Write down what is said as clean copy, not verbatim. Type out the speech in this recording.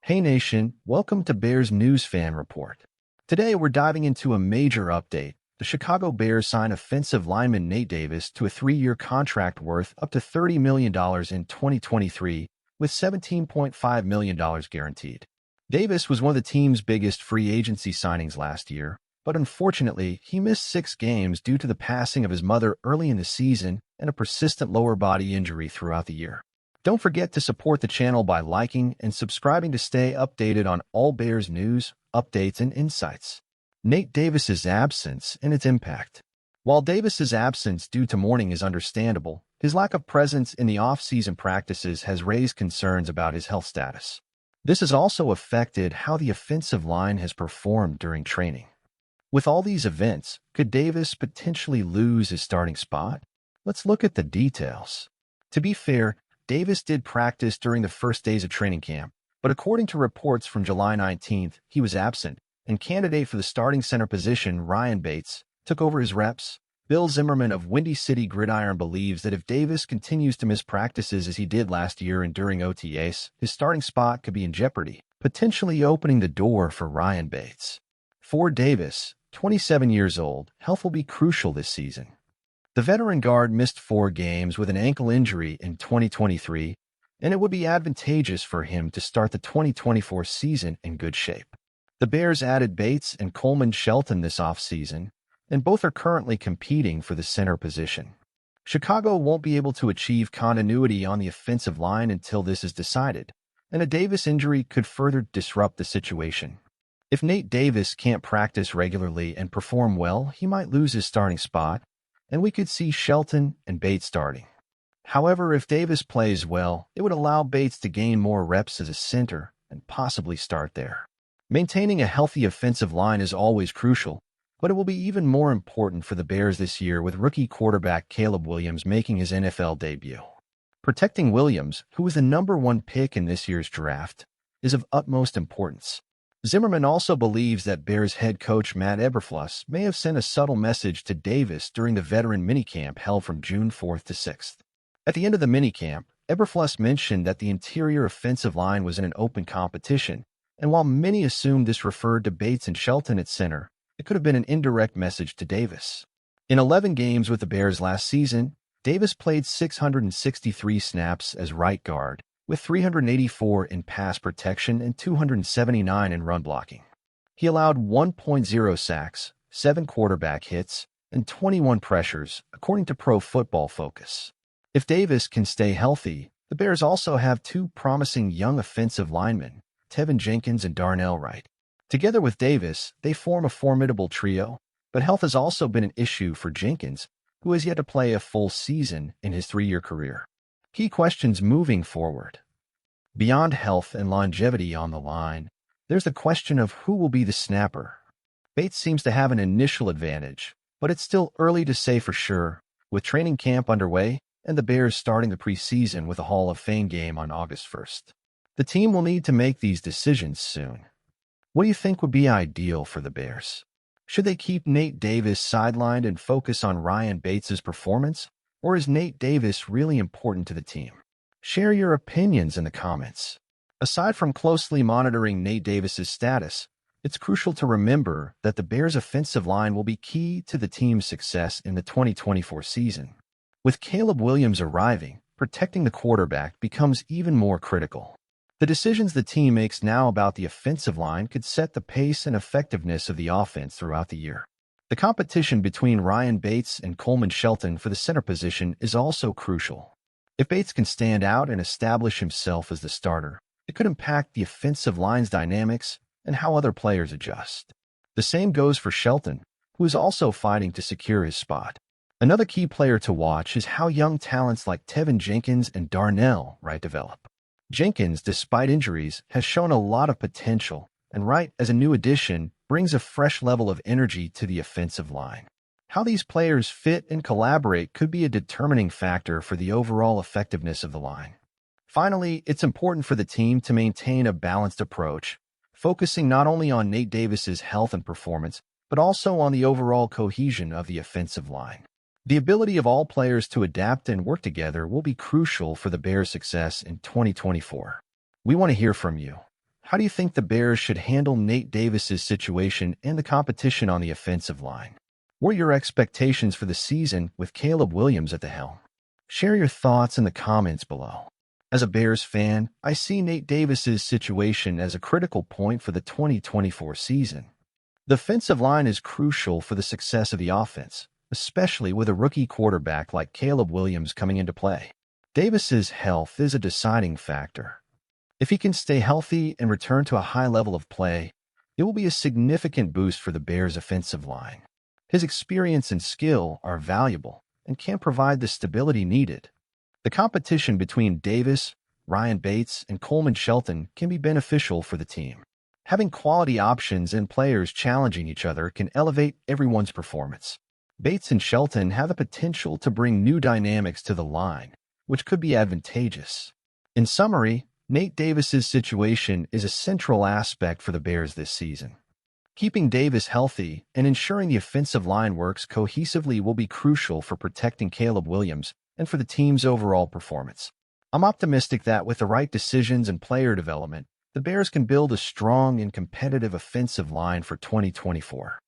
Hey Nation, welcome to Bears News Fan Report. Today we're diving into a major update. The Chicago Bears sign offensive lineman Nate Davis to a 3-year contract worth up to $30 million in 2023, with $17.5 million guaranteed. Davis was one of the team's biggest free agency signings last year, but unfortunately, he missed 6 games due to the passing of his mother early in the season and a persistent lower body injury throughout the year. Don't forget to support the channel by liking and subscribing to stay updated on all Bears news, updates, and insights. Nate Davis's absence and its impact. While Davis's absence due to mourning is understandable, his lack of presence in the off-season practices has raised concerns about his health status. This has also affected how the offensive line has performed during training. With all these events, could Davis potentially lose his starting spot? Let's look at the details. To be fair, Davis did practice during the first days of training camp, but according to reports from July 19th, he was absent, and candidate for the starting center position, Ryan Bates, took over his reps. Bill Zimmerman of Windy City Gridiron believes that if Davis continues to miss practices as he did last year and during OTAs, his starting spot could be in jeopardy, potentially opening the door for Ryan Bates. For Davis, 27 years old, health will be crucial this season. The veteran guard missed 4 games with an ankle injury in 2023, and it would be advantageous for him to start the 2024 season in good shape. The Bears added Bates and Coleman Shelton this offseason, and both are currently competing for the center position. Chicago won't be able to achieve continuity on the offensive line until this is decided, and a Davis injury could further disrupt the situation. If Nate Davis can't practice regularly and perform well, he might lose his starting spot, and we could see Shelton and Bates starting. However, if Davis plays well, it would allow Bates to gain more reps as a center and possibly start there. Maintaining a healthy offensive line is always crucial, but it will be even more important for the Bears this year with rookie quarterback Caleb Williams making his NFL debut. Protecting Williams, who was the #1 pick in this year's draft, is of utmost importance. Zimmerman also believes that Bears head coach Matt Eberflus may have sent a subtle message to Davis during the veteran minicamp held from June 4th to 6th. At the end of the minicamp, Eberflus mentioned that the interior offensive line was in an open competition, and while many assumed this referred to Bates and Shelton at center, it could have been an indirect message to Davis. In 11 games with the Bears last season, Davis played 663 snaps as right guard, with 384 in pass protection and 279 in run blocking. He allowed 1.0 sacks, 7 quarterback hits, and 21 pressures, according to Pro Football Focus. If Davis can stay healthy, the Bears also have 2 promising young offensive linemen, Tevin Jenkins and Darnell Wright. Together with Davis, they form a formidable trio, but health has also been an issue for Jenkins, who has yet to play a full season in his 3-year career. Key questions moving forward. Beyond health and longevity on the line, there's the question of who will be the snapper. Bates seems to have an initial advantage, but it's still early to say for sure, with training camp underway and the Bears starting the preseason with a Hall of Fame game on August 1st. The team will need to make these decisions soon. What do you think would be ideal for the Bears? Should they keep Nate Davis sidelined and focus on Ryan Bates' performance? Or is Nate Davis really important to the team? Share your opinions in the comments. Aside from closely monitoring Nate Davis' status, it's crucial to remember that the Bears' offensive line will be key to the team's success in the 2024 season. With Caleb Williams arriving, protecting the quarterback becomes even more critical. The decisions the team makes now about the offensive line could set the pace and effectiveness of the offense throughout the year. The competition between Ryan Bates and Coleman Shelton for the center position is also crucial. If Bates can stand out and establish himself as the starter, it could impact the offensive line's dynamics and how other players adjust. The same goes for Shelton, who is also fighting to secure his spot. Another key player to watch is how young talents like Tevin Jenkins and Darnell Wright develop. Jenkins, despite injuries, has shown a lot of potential, and Wright, as a new addition, brings a fresh level of energy to the offensive line. How these players fit and collaborate could be a determining factor for the overall effectiveness of the line. Finally, it's important for the team to maintain a balanced approach, focusing not only on Nate Davis's health and performance, but also on the overall cohesion of the offensive line. The ability of all players to adapt and work together will be crucial for the Bears' success in 2024. We want to hear from you. How do you think the Bears should handle Nate Davis's situation and the competition on the offensive line? What are your expectations for the season with Caleb Williams at the helm? Share your thoughts in the comments below. As a Bears fan, I see Nate Davis's situation as a critical point for the 2024 season. The offensive line is crucial for the success of the offense, especially with a rookie quarterback like Caleb Williams coming into play. Davis's health is a deciding factor. If he can stay healthy and return to a high level of play, it will be a significant boost for the Bears' offensive line. His experience and skill are valuable and can provide the stability needed. The competition between Davis, Ryan Bates, and Coleman Shelton can be beneficial for the team. Having quality options and players challenging each other can elevate everyone's performance. Bates and Shelton have the potential to bring new dynamics to the line, which could be advantageous. In summary, Nate Davis's situation is a central aspect for the Bears this season. Keeping Davis healthy and ensuring the offensive line works cohesively will be crucial for protecting Caleb Williams and for the team's overall performance. I'm optimistic that with the right decisions and player development, the Bears can build a strong and competitive offensive line for 2024.